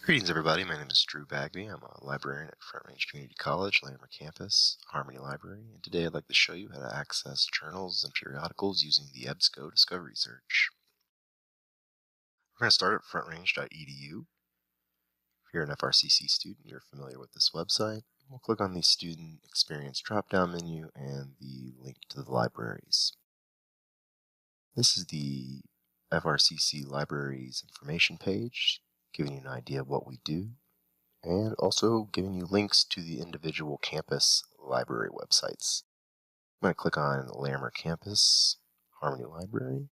Greetings, everybody. My name is Drew Bagby. I'm a librarian at Front Range Community College, Larimer Campus, Harmony Library, and today I'd like to show you how to access journals and periodicals using the Ebsco Discovery Search. We're going to start at frontrange.edu. If you're an FRCC student, you're familiar with this website. We'll click on the Student Experience drop-down menu and the link to the libraries. This is the FRCC Libraries information page, giving you an idea of what we do, and also giving you links to the individual campus library websites. I'm going to click on Larimer Campus, Harmony Library,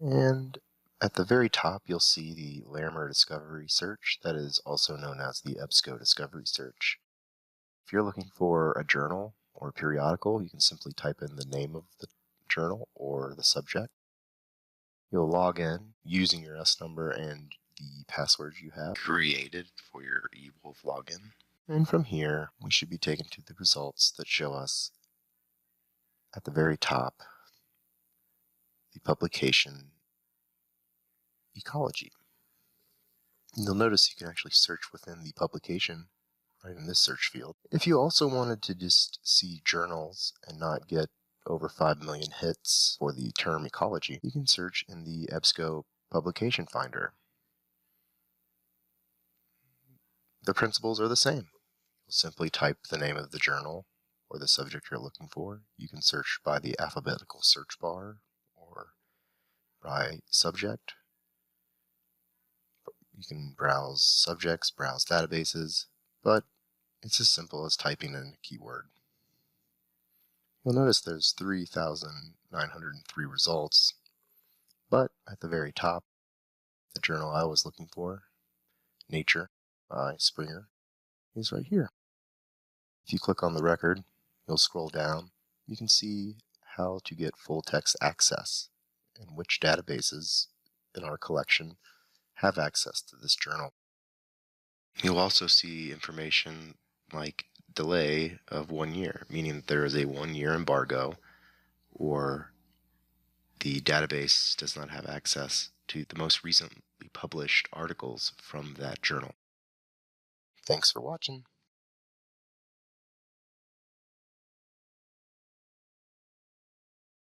and at the very top you'll see the Larimer Discovery Search, that is also known as the Ebsco Discovery Search. If you're looking for a journal or a periodical, you can simply type in the name of the journal or the subject. You'll log in using your S number and the passwords you have created for your eWolf login. And from here, we should be taken to the results that show us at the very top the publication ecology. You'll notice you can actually search within the publication right in this search field. If you also wanted to just see journals and not get over 5 million hits for the term ecology, you can search in the Ebsco publication finder. The principles are the same. You'll simply type the name of the journal or the subject you're looking for. You can search by the alphabetical search bar or by subject. You can browse subjects, browse databases, but it's as simple as typing in a keyword. You'll notice there's 3,903 results, but at the very top, the journal I was looking for, Nature by Springer, is right here. If you click on the record, you'll scroll down. You can see how to get full text access and which databases in our collection have access to this journal. You'll also see information like delay of 1 year, meaning that there is a 1-year embargo, or the database does not have access to the most recently published articles from that journal. Thanks for watching.